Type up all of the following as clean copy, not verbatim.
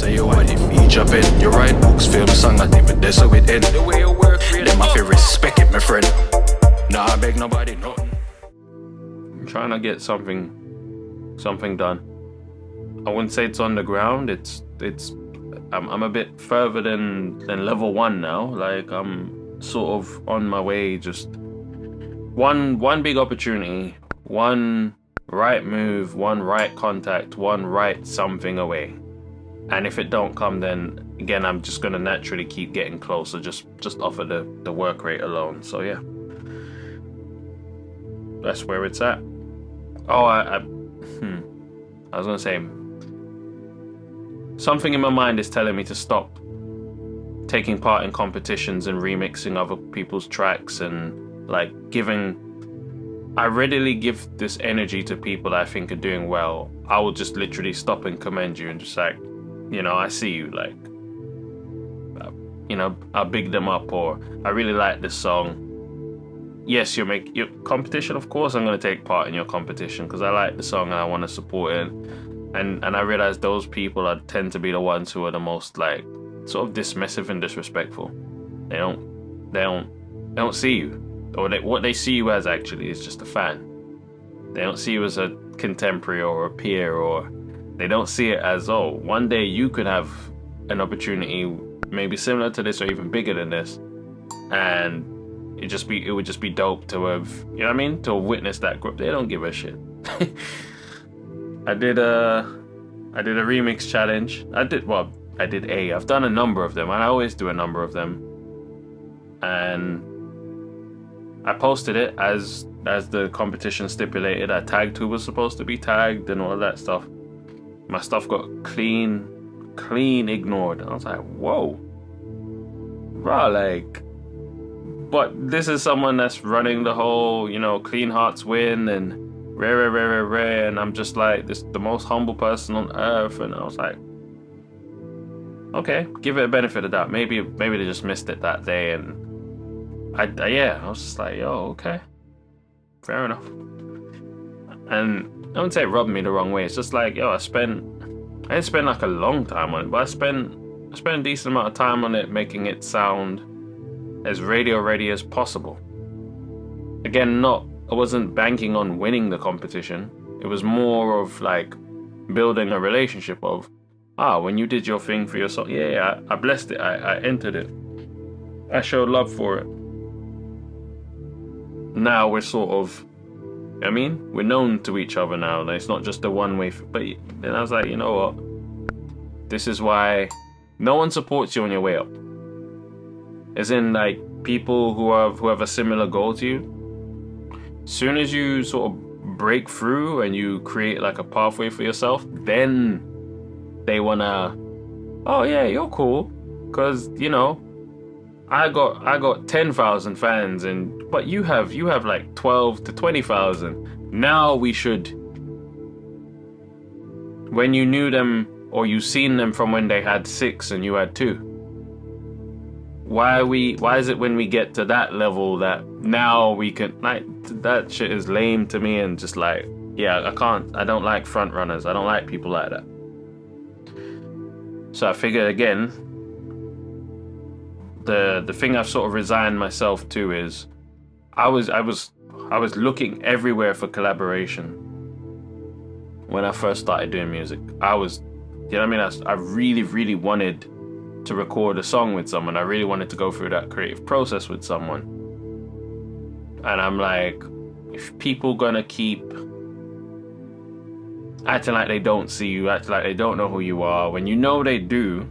say you want it feature pen. You write books, film song, not even this so it end. The way you work, them I feel respect it, my friend. Nah, I beg nobody nothing. I'm trying to get something done. I wouldn't say it's on the ground. I'm a bit further than level 1 now. Like I'm sort of on my way. Just one big opportunity, one right move, one right contact, one right something away. And if it don't come, then again I'm just gonna naturally keep getting closer, just off of the work rate alone. So yeah, that's where it's at. Oh, I was gonna say, something in my mind is telling me to stop taking part in competitions and remixing other people's tracks and like I readily give this energy to people that I think are doing well. I will just literally stop and commend you and just like, I see you, like, I'll big them up, or I really like this song. Yes, you make your competition, of course I'm going to take part in your competition because I like the song and I want to support it. And I realize those people tend to be the ones who are the most like sort of dismissive and disrespectful. They don't see you, or what they see you as actually is just a fan. They don't see you as a contemporary or a peer, or they don't see it as, oh, one day you could have an opportunity maybe similar to this or even bigger than this, and it would just be dope to have, to have witnessed that group. They don't give a shit. I did a remix challenge. I've done a number of them, and I always do a number of them. And I posted it as the competition stipulated. I tagged who was supposed to be tagged and all of that stuff. My stuff got clean ignored. I was like, whoa, bro, like, but this is someone that's running the whole, Clean Hearts Win and rare, and I'm just like the most humble person on earth. And I was like, okay, give it a benefit of the doubt. Maybe they just missed it that day. And I was just like, yo, okay, fair enough. And I wouldn't say it rubbed me the wrong way. It's just like, yo, I didn't spend like a long time on it, but I spent a decent amount of time on it, making it sound as radio ready as possible. Again, I wasn't banking on winning the competition. It was more of like building a relationship of, when you did your thing for your song, I blessed it, I entered it, I showed love for it. Now we're sort of, we're known to each other now. It's not just a one-way. But then I was like, you know what? This is why no one supports you on your way up. As in, like, people who have a similar goal to you. Soon as you sort of break through and you create like a pathway for yourself, then they wanna, oh yeah, you're cool, cause I got 10,000 fans, but you have like 12 to 20,000. Now we should, when you knew them or you seen them from when they had 6 and you had 2. Why is it when we get to that level that now we can, like, that shit is lame to me, and just like, yeah, I don't like front runners. I don't like people like that. So I figured again, the thing I've sort of resigned myself to is I was looking everywhere for collaboration when I first started doing music. I really, really wanted to record a song with someone. I really wanted to go through that creative process with someone. And I'm like, if people gonna keep acting like they don't see you, acting like they don't know who you are, when you know they do,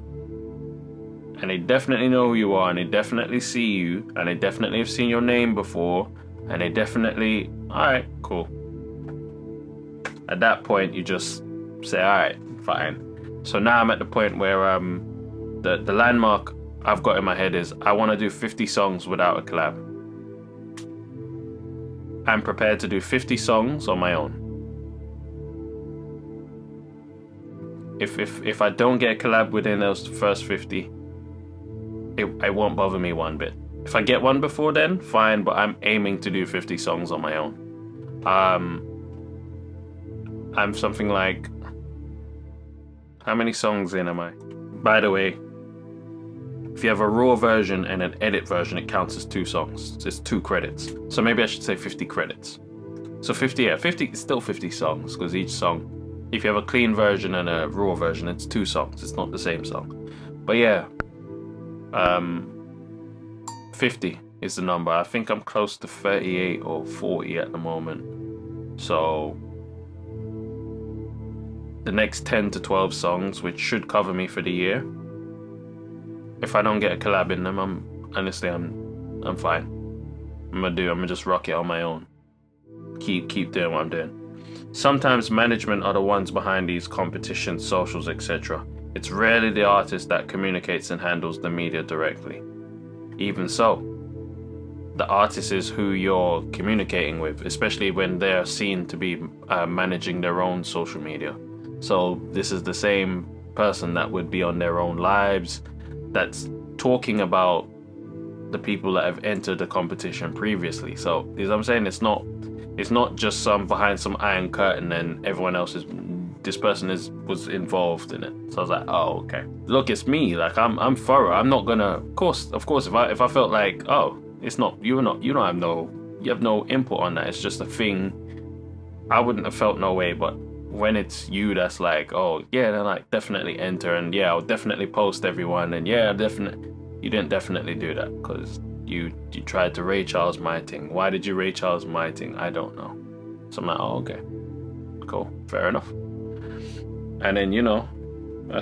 and they definitely know who you are, and they definitely see you, and they definitely have seen your name before, and they definitely, alright, cool. At that point, you just say, alright, fine. So now I'm at the point where the landmark I've got in my head is I want to do 50 songs without a collab. I'm prepared to do 50 songs on my own. If I don't get a collab within those first 50, it won't bother me one bit. If I get one before then, fine, but I'm aiming to do 50 songs on my own. I'm something like, how many songs in am I? By the way, if you have a raw version and an edit version, it counts as 2 songs. It's 2 credits. So maybe I should say 50 credits. So 50, yeah, 50 is still 50 songs, because each song, if you have a clean version and a raw version, it's 2 songs. It's not the same song. But yeah, 50 is the number. I think I'm close to 38 or 40 at the moment. So the next 10 to 12 songs, which should cover me for the year. If I don't get a collab in them, I'm fine. I'm gonna just rock it on my own. Keep doing what I'm doing. Sometimes management are the ones behind these competitions, socials, etc. It's rarely the artist that communicates and handles the media directly. Even so, the artist is who you're communicating with, especially when they're seen to be managing their own social media. So this is the same person that would be on their own lives, that's talking about the people that have entered the competition previously. So, you know what I'm saying? It's not just some behind some iron curtain and everyone else this person was involved in it. So I was like, oh, okay. Look, it's me. Like I'm thorough. I'm not gonna. Of course. If I felt like, oh, it's not you have no input on that. It's just a thing. I wouldn't have felt no way. But when it's you, that's like, oh yeah, then like definitely enter, and yeah, I'll definitely post everyone, and yeah, you didn't definitely do that because you tried to Ray Charles my thing. Why did you Ray Charles my thing? I don't know. So I'm like, oh, okay, cool, fair enough. And then I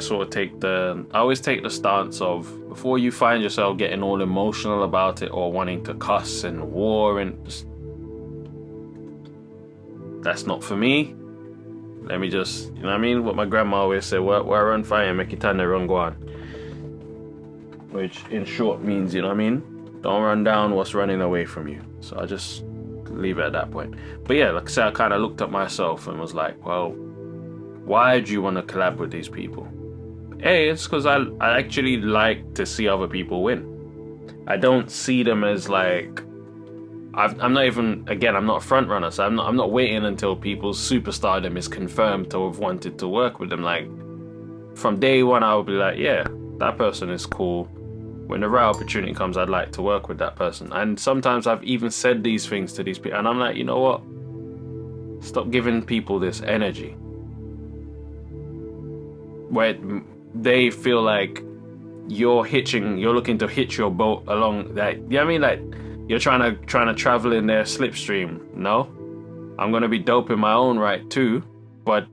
always take the stance of, before you find yourself getting all emotional about it or wanting to cuss and war and just, that's not for me. Let me just, you know what I mean? What my grandma always said, where run fire, make it turn the run go on. Which in short means, you know what I mean? Don't run down what's running away from you. So I just leave it at that point. But yeah, like I said, I kind of looked at myself and was like, well, why do you want to collab with these people? A, it's because I actually like to see other people win. I don't see them as like, I'm not a front runner, so I'm not waiting until people's superstardom is confirmed to have wanted to work with them. Like, from day one, I would be like, yeah, that person is cool. When the right opportunity comes, I'd like to work with that person. And sometimes I've even said these things to these people, and I'm like, you know what? Stop giving people this energy where they feel like you're looking to hitch your boat along, that, you know what I mean? Like, you're trying to travel in their slipstream. No, I'm gonna be dope in my own right too, but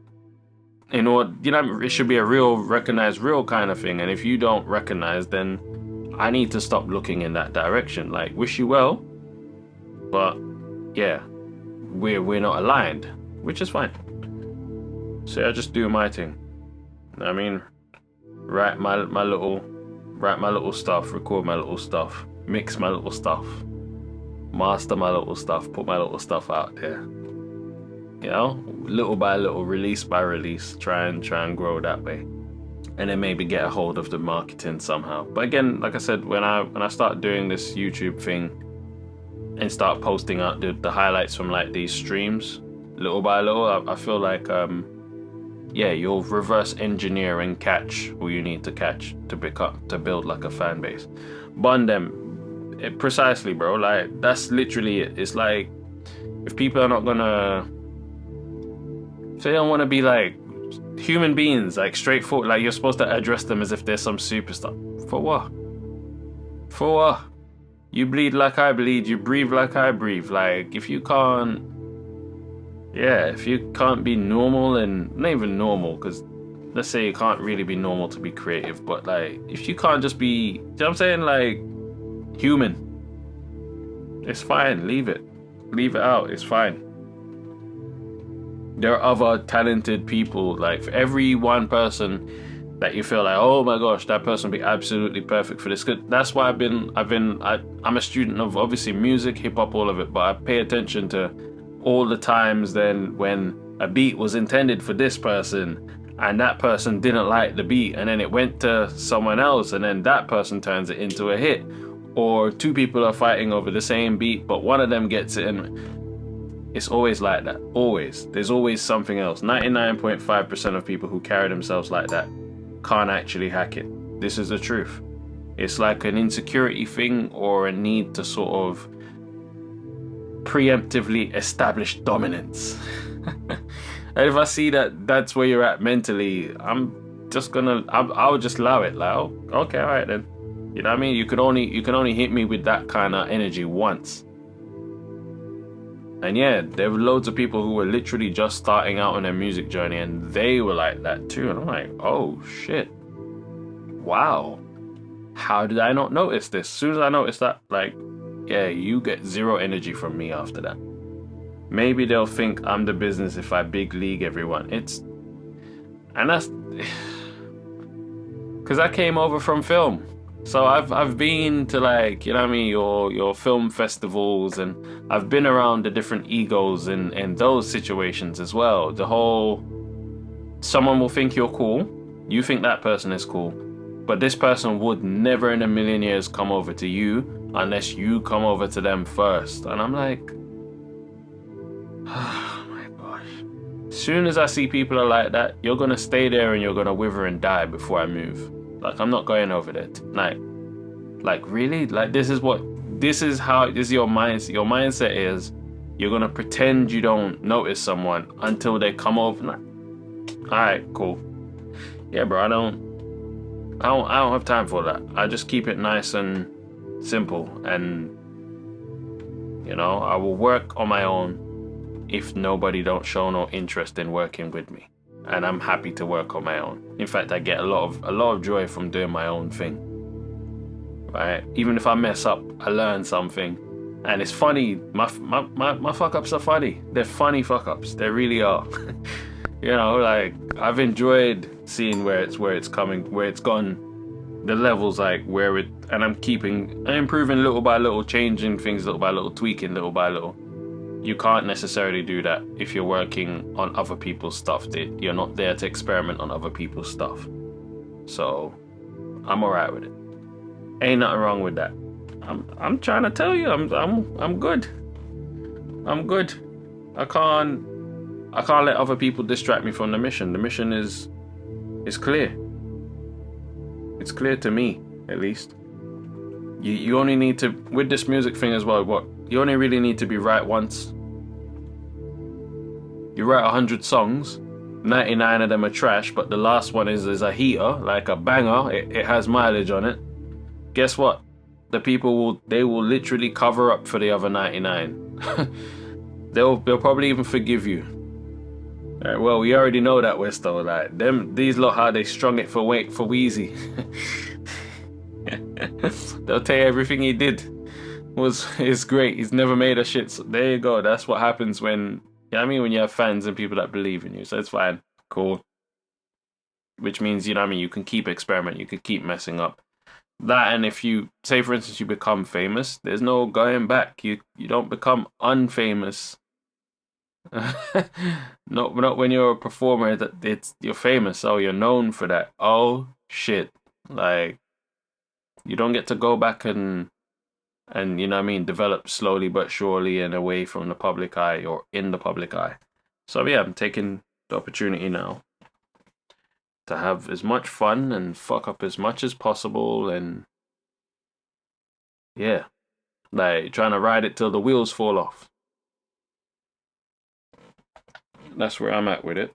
in order, it should be a real, recognized real kind of thing. And if you don't recognize, then I need to stop looking in that direction. Like, wish you well, but yeah, we're not aligned, which is fine. So I just do my thing. I mean, write my little stuff, record my little stuff, mix my little stuff, master my little stuff, put my little stuff out there. Little by little, release by release, try and grow that way, and then maybe get a hold of the marketing somehow. But again, like I said, when I start doing this YouTube thing and start posting out the highlights from like these streams, little by little, I feel like yeah, you'll reverse engineer and catch who you need to catch to build like a fan base. Bond them, precisely, bro. Like, that's literally it. It's like, if people are not gonna, if they don't want to be like human beings, like straightforward, like you're supposed to address them as if they're some superstar. For what? For what? You bleed like I bleed, you breathe like I breathe. Like, if you can't be normal, and not even normal, because let's say you can't really be normal to be creative, but like, if you can't just be, you know what I'm saying, like, human, it's fine. Leave it out. It's fine. There are other talented people. Like, for every one person that you feel like, oh my gosh, that person would be absolutely perfect for this. That's why I'm a student of obviously music, hip hop, all of it, but I pay attention to all the times then when a beat was intended for this person and that person didn't like the beat, and then it went to someone else, and then that person turns it into a hit. Or two people are fighting over the same beat, but one of them gets it, and it's always like that. Always. There's always something else. 99.5% of people who carry themselves like that can't actually hack it. This is the truth. It's like an insecurity thing or a need to sort of preemptively establish dominance. And if I see that that's where you're at mentally, I'll just allow it. Like, oh, okay, all right then. You know what I mean? You can only hit me with that kind of energy once. And yeah, there were loads of people who were literally just starting out on their music journey, and they were like that too. And I'm like, oh shit, wow, how did I not notice this? As soon as I noticed that, like, yeah, you get zero energy from me after that. Maybe they'll think I'm the business if I big league everyone. And that's because I came over from film. So I've been to, like, you know what I mean, your film festivals, and I've been around the different egos in those situations as well. The whole, someone will think you're cool, you think that person is cool, but this person would never in a million years come over to you unless you come over to them first. And I'm like, oh my gosh. As soon as I see people are like that, you're gonna stay there and you're gonna wither and die before I move. Like, I'm not going over there tonight. Like really? Like, this is your mindset. Your mindset is you're gonna pretend you don't notice someone until they come over. Like, all right, cool. Yeah, bro, I don't have time for that. I just keep it nice and simple, and you know, I will work on my own if nobody don't show no interest in working with me. And I'm happy to work on my own. In fact, I get a lot of joy from doing my own thing. Right? Even if I mess up, I learn something. And it's funny, my fuck ups are funny. They're funny fuck ups. They really are. You know, like, I've enjoyed seeing where it's coming, where it's gone, the levels, like where it, and I'm improving little by little, changing things little by little, tweaking little by little. You can't necessarily do that if you're working on other people's stuff. You're not there to experiment on other people's stuff. So I'm alright with it. Ain't nothing wrong with that. I'm trying to tell you, I'm good. I'm good. I can't let other people distract me from the mission. The mission is clear. It's clear to me, at least. You only need to, with this music thing as well, you only really need to be right once. You write 100 songs, 99 of them are trash, but the last one is a heater, like a banger. It has mileage on it. Guess what? The people will literally cover up for the other 99. They'll probably even forgive you. Right, well, we already know that, Westo. Like these lot, how they strung it for Wheezy. They'll tell you everything he did is great. He's never made a shit. So there you go. That's what happens when, you know what I mean, when you have fans and people that believe in you. So it's fine. Cool. Which means, you know what I mean, you can keep experimenting, you can keep messing up. That, and if you, say for instance, you become famous, there's no going back. You don't become unfamous. Not when you're a performer that you're famous. Oh, you're known for that. Oh shit. Like, you don't get to go back and you know what I mean, develop slowly but surely and away from the public eye or in the public eye. So yeah, I'm taking the opportunity now to have as much fun and fuck up as much as possible, and yeah, like trying to ride it till the wheels fall off. That's where I'm at with it.